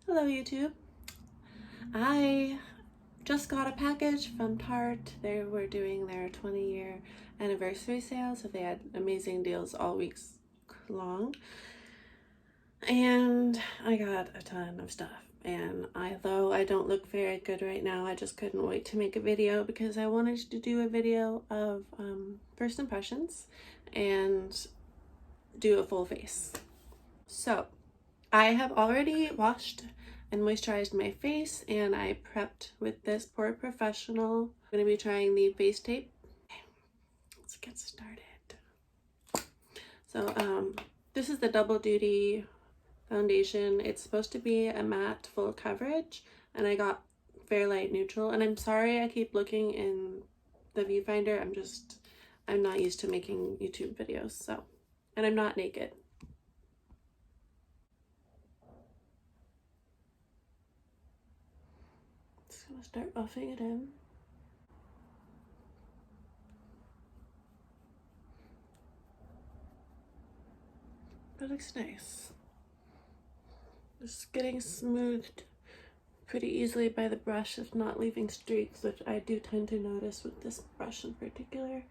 Hello YouTube. I just got a package from Tarte. They were doing their 20-year anniversary sale, so they had amazing deals all weeks long. And I got a ton of stuff. And although I don't look very good right now, I just couldn't wait to make a video because I wanted to do a video of first impressions and do a full face. So I have already washed and moisturized my face, and I prepped with this Pore Professional. I'm going to be trying the face tape. Okay, let's get started. So this is the Double Duty foundation. It's supposed to be a matte full coverage, and I got Fair Light Neutral. And I'm sorry I keep looking in the viewfinder. I'm not used to making YouTube videos, so, and I'm not naked. Just gonna start buffing it in. That looks nice. Just getting smoothed pretty easily by the brush, if not leaving streaks, which I do tend to notice with this brush in particular.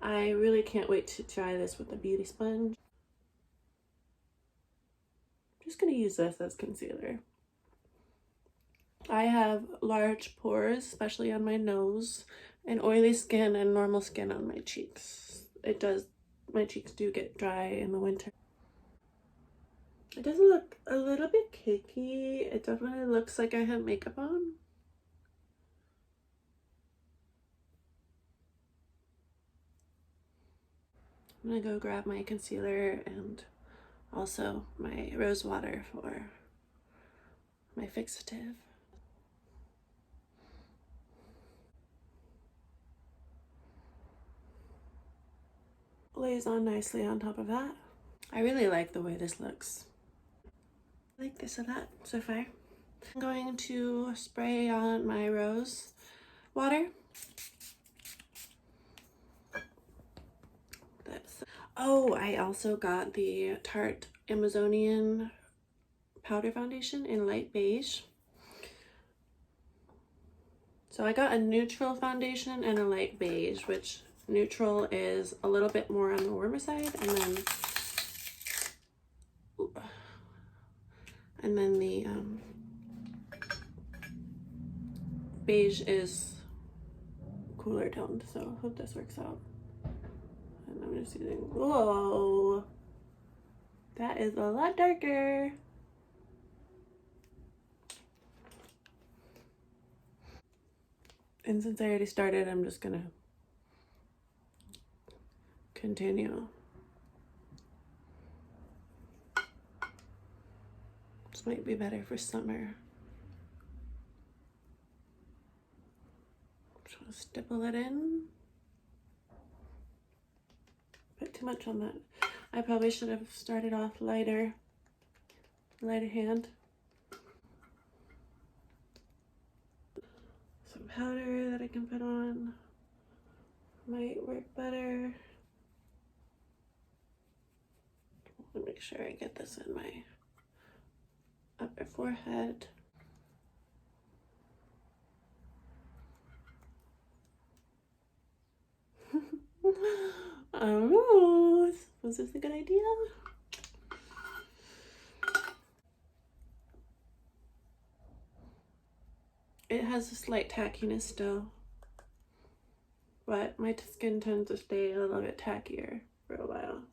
I really can't wait to try this with a beauty sponge. I'm just gonna use this as concealer. I have large pores, especially on my nose, and oily skin and normal skin on my cheeks. My cheeks do get dry in the winter. It does look a little bit cakey. It definitely looks like I have makeup on. I'm gonna go grab my concealer and also my rose water for my fixative. Lays on nicely on top of that. I really like the way this looks. I like this a lot so far. I'm going to spray on my rose water. Oh, I also got the Tarte Amazonian powder foundation in light beige. So I got a neutral foundation and a light beige, which neutral is a little bit more on the warmer side, and then the beige is cooler toned. So I hope this works out. And I'm just using, whoa, that is a lot darker. And since I already started, I'm just gonna continue. This might be better for summer. Just want to stipple it in. Put too much on that. I probably should have started off lighter hand. Some powder that I can put on might work better. Let me make sure I get this in my upper forehead. I don't know. Was this a good idea? It has a slight tackiness still, but my skin tends to stay a little bit tackier for a while.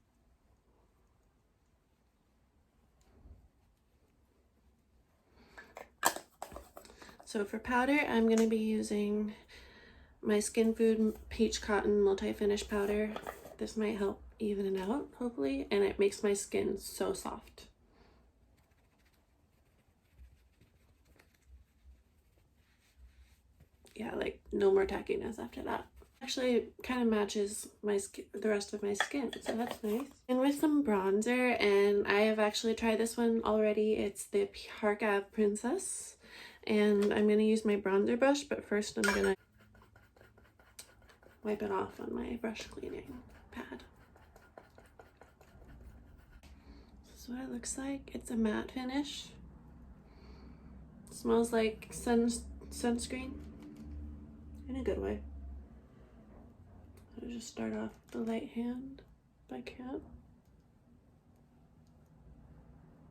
So for powder, I'm going to be using my Skin Food Peach Cotton Multi-Finish Powder. This might help even it out, hopefully, and it makes my skin so soft. Yeah, like no more tackiness after that. Actually kind of matches my skin, the rest of my skin, so that's nice. And with some bronzer, and I have actually tried this one already. It's the Park Ave Princess, and I'm gonna use my bronzer brush, but first I'm gonna wipe it off on my brush cleaning pad. This is what it looks like. It's a matte finish. Smells like sunscreen in a good way. I'll just start off the light hand if I can.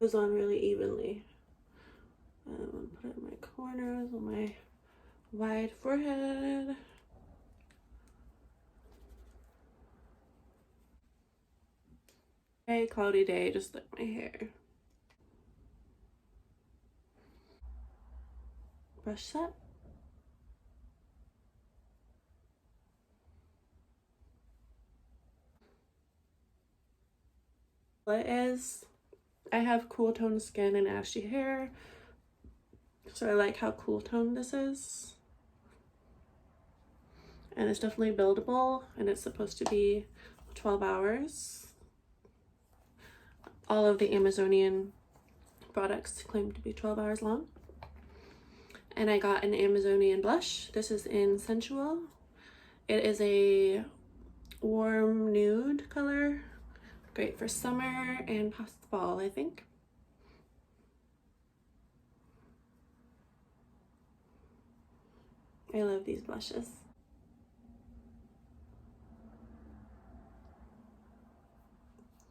Goes on really evenly. I'm gonna put it in my corners on my wide forehead. Okay, cloudy day, just like my hair. Brush set. It is, I have cool toned skin and ashy hair, so I like how cool toned this is. And it's definitely buildable, and it's supposed to be 12 hours. All of the Amazonian products claim to be 12 hours long. And I got an Amazonian blush. This is in Sensual. It is a warm nude color. Great for summer and past fall, I think. I love these blushes.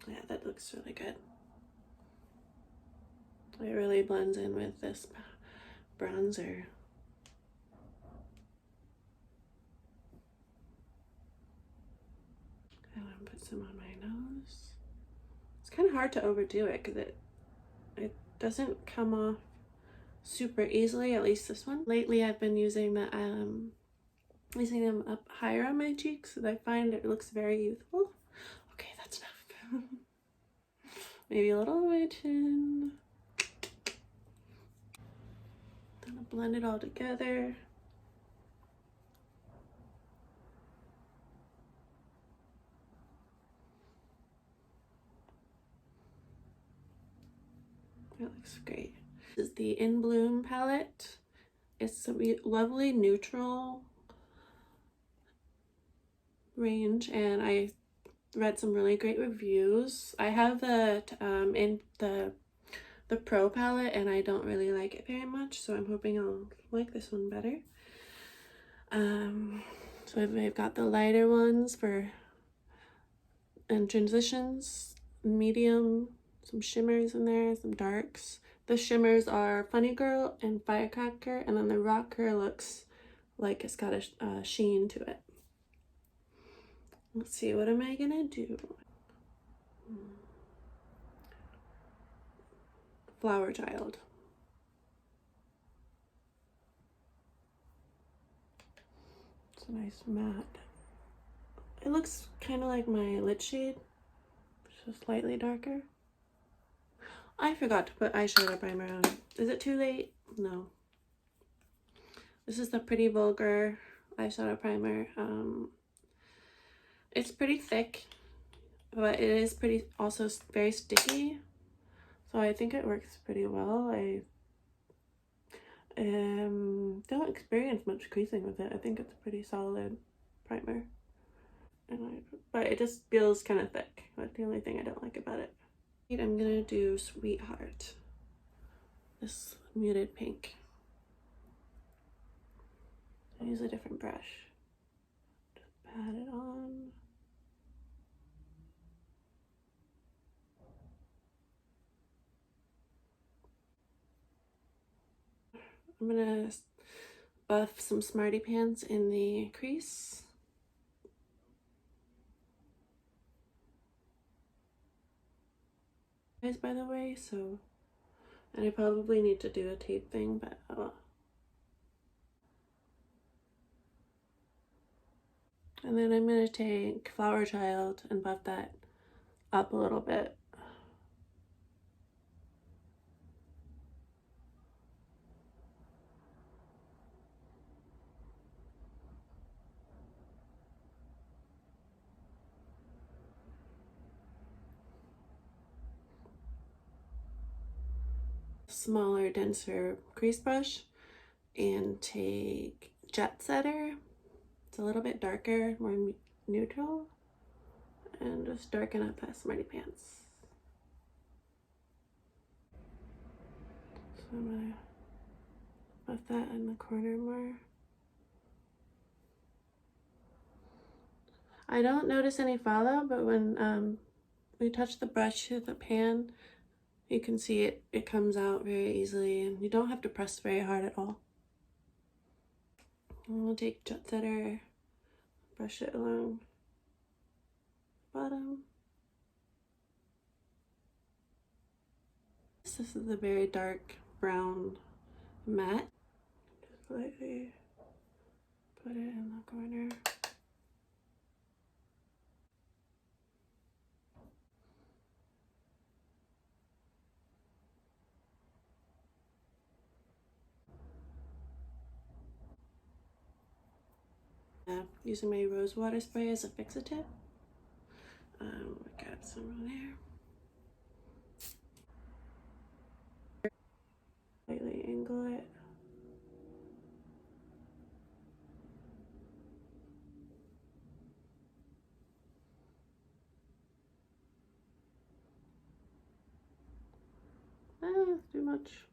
Yeah, that looks really good. It really blends in with this bronzer. I'm gonna put some on my nose. It's kind of hard to overdo it because it doesn't come off super easily, at least this one. Lately I've been using them up higher on my cheeks, so I find it looks very youthful. Okay, that's enough. Maybe a little on my chin. Then I'll blend it all together. That looks great. This is the In Bloom palette. It's a lovely neutral range, and I read some really great reviews. I have the Pro palette, and I don't really like it very much, so I'm hoping I'll like this one better. So I've got the lighter ones and transitions, medium, some shimmers in there, some darks. The shimmers are Funny Girl and Firecracker, and then the Rocker looks like it's got a sheen to it. Let's see, what am I gonna do? Flower Child. It's a nice matte. It looks kind of like my lid shade, just slightly darker. I forgot to put eyeshadow primer on. Is it too late? No. This is the Pretty Vulgar eyeshadow primer. It's pretty thick, but it is also very sticky. So I think it works pretty well. I don't experience much creasing with it. I think it's a pretty solid primer. But it just feels kind of thick. That's the only thing I don't like about it. I'm gonna do Sweetheart. This muted pink. I use a different brush. Just pat it on. I'm gonna buff some Smarty Pants in the crease. By the way, so, and I probably need to do a tape thing, but and then I'm gonna take Flower Child and buff that up a little bit. Smaller, denser crease brush and take Jet Setter. It's a little bit darker, more neutral, and just darken up that Smarty Pants. So I'm gonna Buff that in the corner more. I don't notice any fallout, but when we touch the brush to the pan, you can see it comes out very easily, and you don't have to press very hard at all. And we'll take jet setter, brush it along the bottom. This is a very dark brown matte. Just lightly put it in the corner. Using my rose water spray as a fix-a-tip. Got some in there. Lightly angle it. Too much.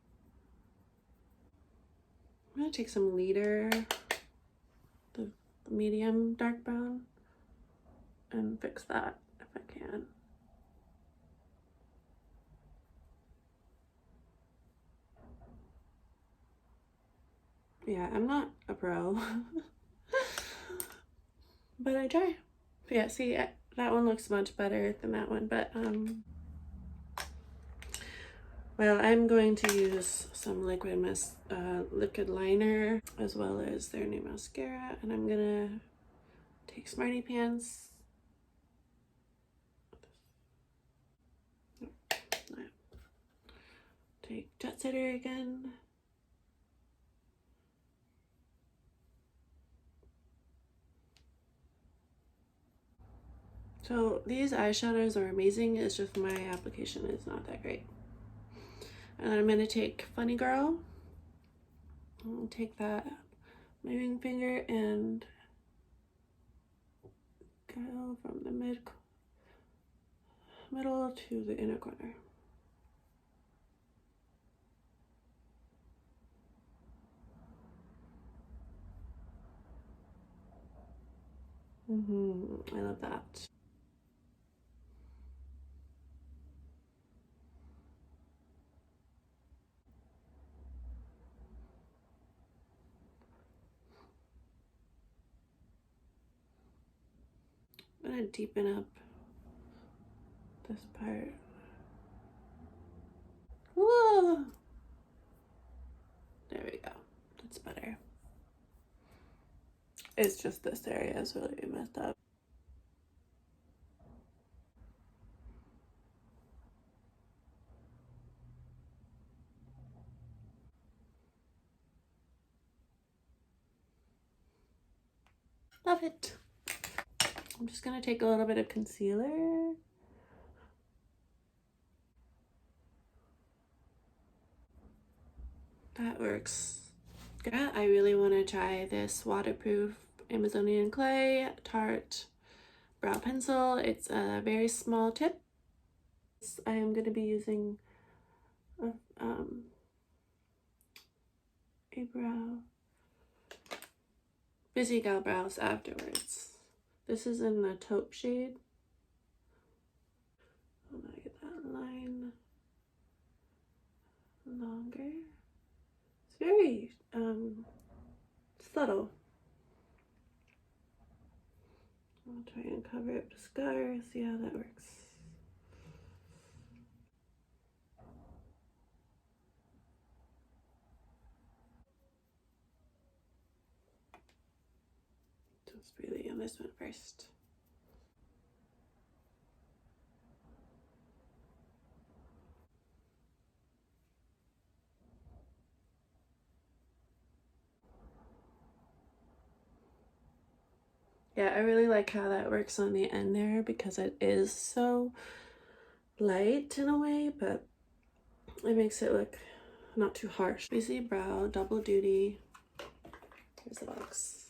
I'm gonna take some leader, the medium dark brown, and fix that if I can. Yeah, I'm not a pro, but I try. Yeah, see, that one looks much better than that one, but well, I'm going to use some liquid liner as well as their new mascara, and I'm gonna take Smarty Pants. Take Jet Setter again. So these eyeshadows are amazing, it's just my application is not that great. And then I'm going to take Funny Girl. I'll take that moving finger and go from the middle to the inner corner. I love that. I'm gonna deepen up this part. Whoa! There we go. That's better. It's just this area is really messed up. Love it. I'm just gonna take a little bit of concealer. That works. Yeah, I really want to try this waterproof Amazonian clay Tarte brow pencil. It's a very small tip. I am going to be using a brow busy gal brows afterwards. This is in the taupe shade. I'm gonna get that line longer. It's very subtle. I'll try and cover up the scar, see how that works. Just really on this one first. Yeah, I really like how that works on the end there because it is so light in a way, but it makes it look not too harsh. Busy brow, double duty. Here's the box.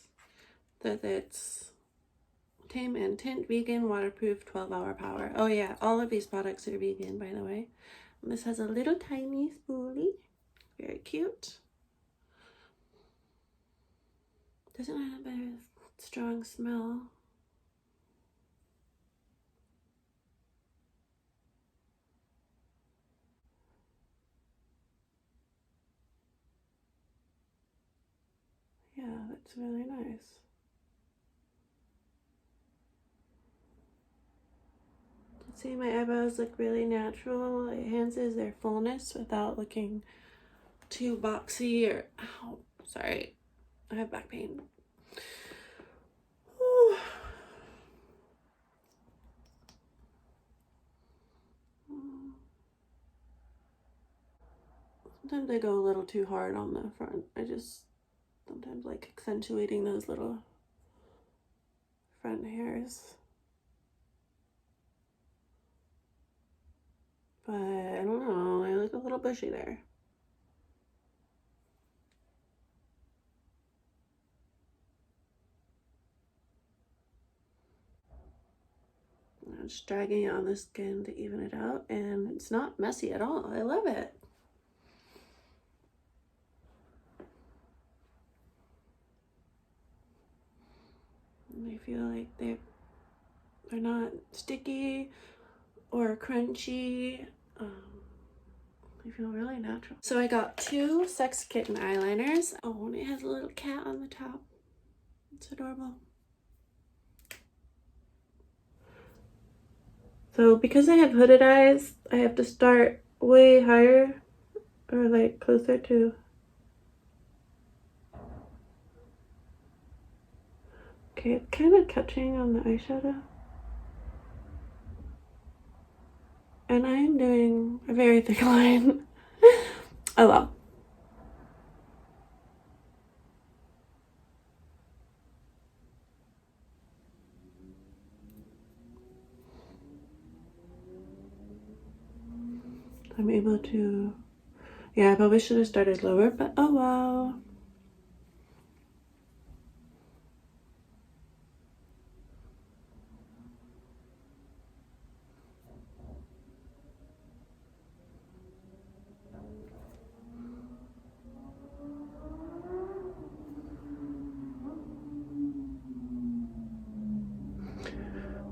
That it's Tame and Tint Vegan Waterproof 12-hour power. Oh yeah, all of these products are vegan, by the way. And this has a little tiny spoolie. Very cute. Doesn't have a strong smell. Yeah, that's really nice. See, my eyebrows look really natural. It enhances their fullness without looking too boxy or, ow, sorry, I have back pain. Ooh. Sometimes I go a little too hard on the front. I just sometimes like accentuating those little front hairs. But I don't know, I look a little bushy there. I'm just dragging it on the skin to even it out, and it's not messy at all. I love it. And I feel like they're not sticky or crunchy. They feel really natural. So I got 2 Sex Kitten eyeliners. Oh, and it has a little cat on the top. It's adorable. So because I have hooded eyes, I have to start way higher or like closer to. Okay, it's kind of catching on the eyeshadow. And I am doing a very thick line. Oh well. I'm able to, yeah, I probably should have started lower, but oh well.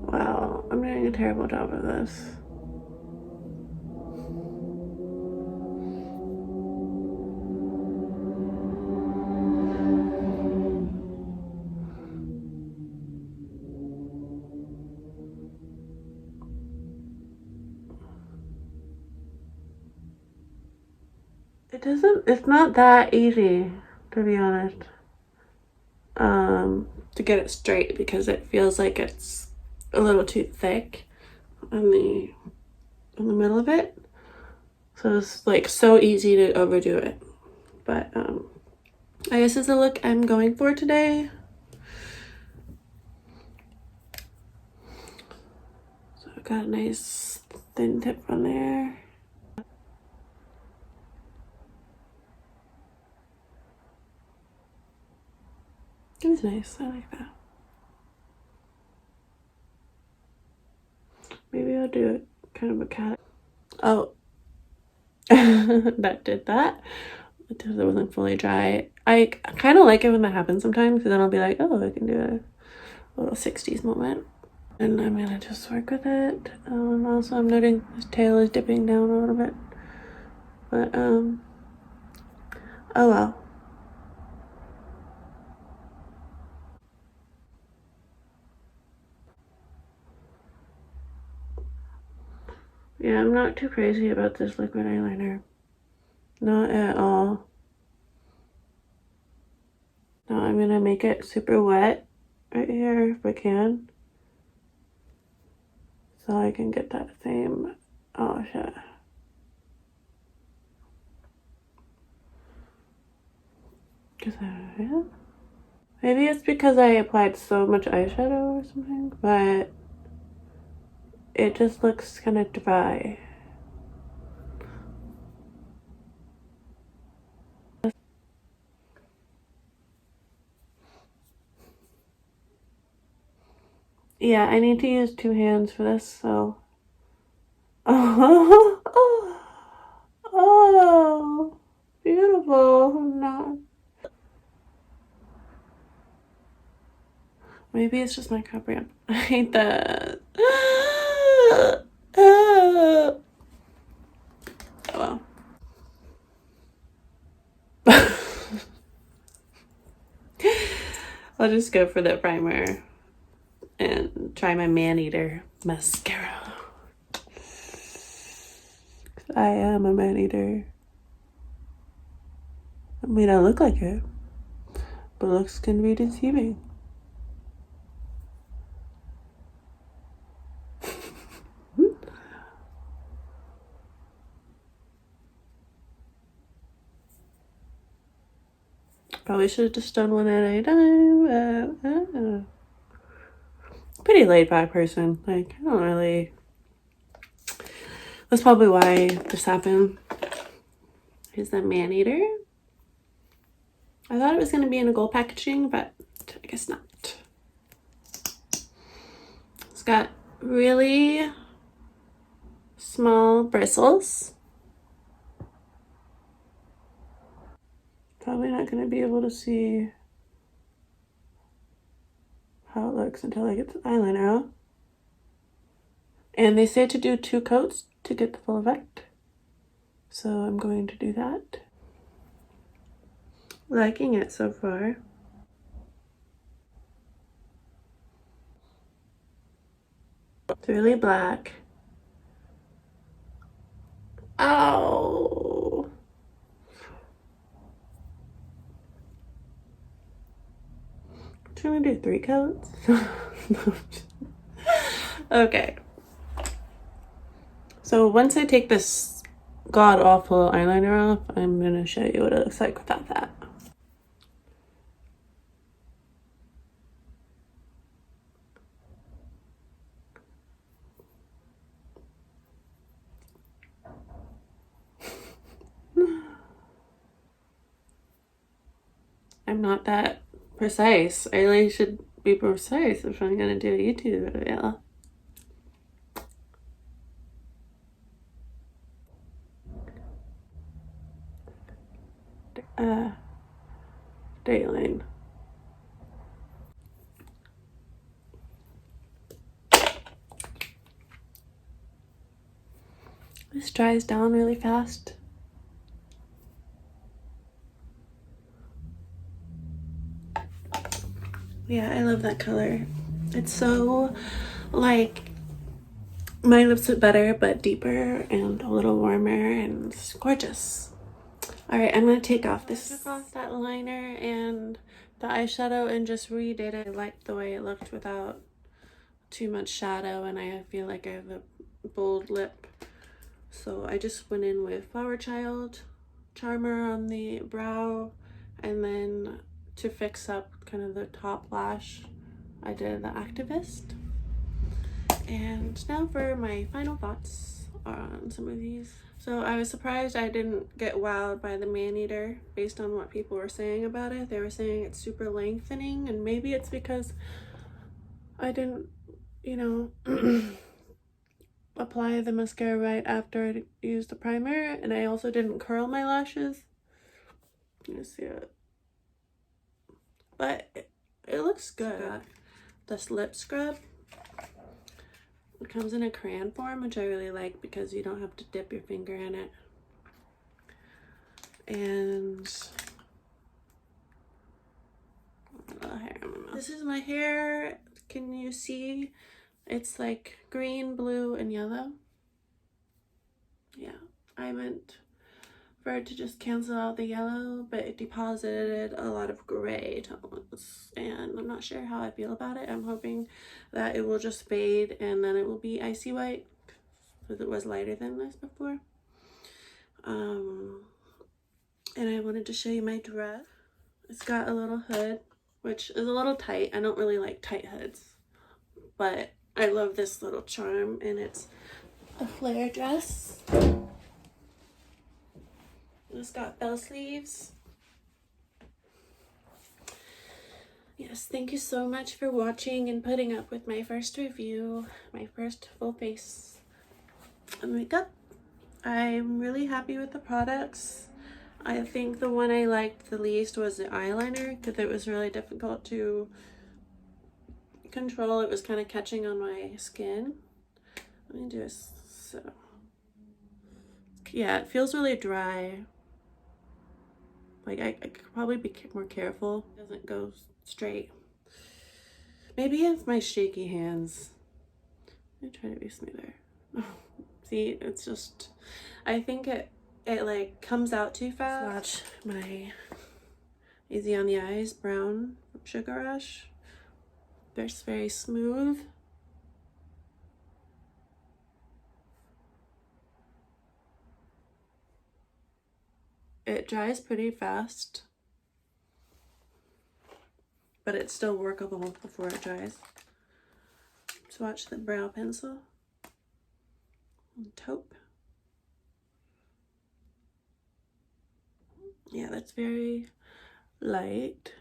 Wow, I'm doing a terrible job of this. It's not that easy, to be honest, to get it straight because it feels like it's a little too thick on the middle of it. So it's like so easy to overdo it. But I guess is the look I'm going for today. So I've got a nice thin tip on there. It was nice. I like that. Maybe I'll do it kind of a cat. Oh, that did that. It wasn't fully dry. I kind of like it when that happens sometimes because then I'll be like, oh, I can do a little 60s moment. And I'm gonna just work with it. Also, I'm noting his tail is dipping down a little bit. But, oh well. Yeah, I'm not too crazy about this liquid eyeliner. Not at all. Now I'm gonna make it super wet right here if I can. So I can get that same, oh shit. Yeah. Maybe it's because I applied so much eyeshadow or something, but it just looks kind of dry. Yeah, I need to use 2 hands for this, so. Oh, oh, oh, beautiful. I'm not. Maybe it's just my cup ramp. I hate that. Oh well. I'll just go for the primer and try my man-eater mascara. I am a man-eater. I mean, I look like it, but looks can be deceiving. Probably should have just done one at a time. Pretty laid back person. Like, I don't really. That's probably why this happened. Here's the man-eater. I thought it was going to be in a gold packaging, but I guess not. It's got really small bristles. Probably not going to be able to see how it looks until I get the eyeliner out. And they say to do 2 coats to get the full effect. So I'm going to do that. Liking it so far. It's really black. Oh. Trying to do 3 coats. Okay. So once I take this god awful eyeliner off, I'm gonna show you what it looks like without that. I'm not that precise. I really should be precise if I'm gonna do a YouTube video. Dayline. This dries down really fast. Yeah, I love that color. It's so, like, my lips look better, but deeper and a little warmer, and it's gorgeous. All right, I'm gonna take off this. I took off that liner and the eyeshadow and just redid it. I liked the way it looked without too much shadow, and I feel like I have a bold lip. So I just went in with Flower Child Charmer on the brow, and then to fix up kind of the top lash, I did the Activist. And now for my final thoughts on some of these. So I was surprised I didn't get wowed by the man-eater based on what people were saying about it. They were saying it's super lengthening, and maybe it's because I didn't, you know, apply the mascara right after I used the primer, and I also didn't curl my lashes. You see it, but it looks good. This lip scrub, it comes in a crayon form, which I really like because you don't have to dip your finger in it. And this is my hair. Can you see? It's like green, blue, and yellow. Yeah, I meant for it to just cancel out the yellow, but it deposited a lot of gray tones, and I'm not sure how I feel about it. I'm hoping that it will just fade and then it will be icy white, because it was lighter than this before. And I wanted to show you my dress. It's got a little hood, which is a little tight. I don't really like tight hoods, but I love this little charm, and it's a flare dress. It's got bell sleeves. Yes, thank you so much for watching and putting up with my first review, my first full face makeup. I'm really happy with the products. I think the one I liked the least was the eyeliner, because it was really difficult to control. It was kind of catching on my skin. Let me do this. So, yeah, it feels really dry. Like I could probably be more careful. It doesn't go straight. Maybe it's my shaky hands. Let me try to be smoother. See, it's just, I think it like comes out too fast. Swatch my Easy on the Eyes brown from Sugar Rush. It's very smooth. It dries pretty fast, but it's still workable before it dries. Swatch the brow pencil and taupe. Yeah, that's very light,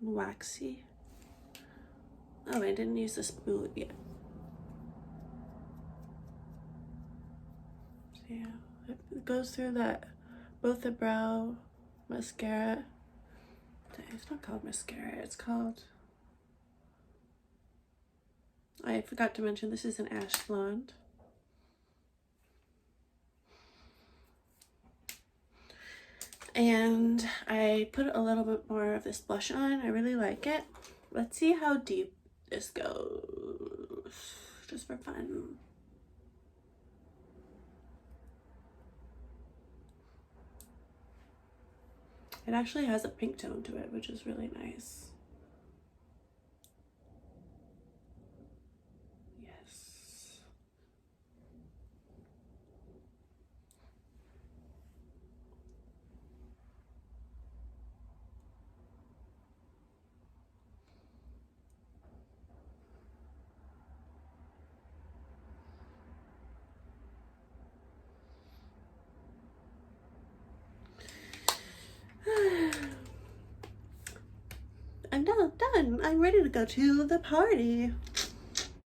waxy. Oh, I didn't use the smooth yet. So yeah, it goes through that, both the brow mascara. It's not called mascara, it's called, I forgot to mention this is an ash blonde. And I put a little bit more of this blush on. I really like it. Let's see how deep this goes, just for fun. It actually has a pink tone to it, which is really nice. Yes. I'm now done. I'm ready to go to the party.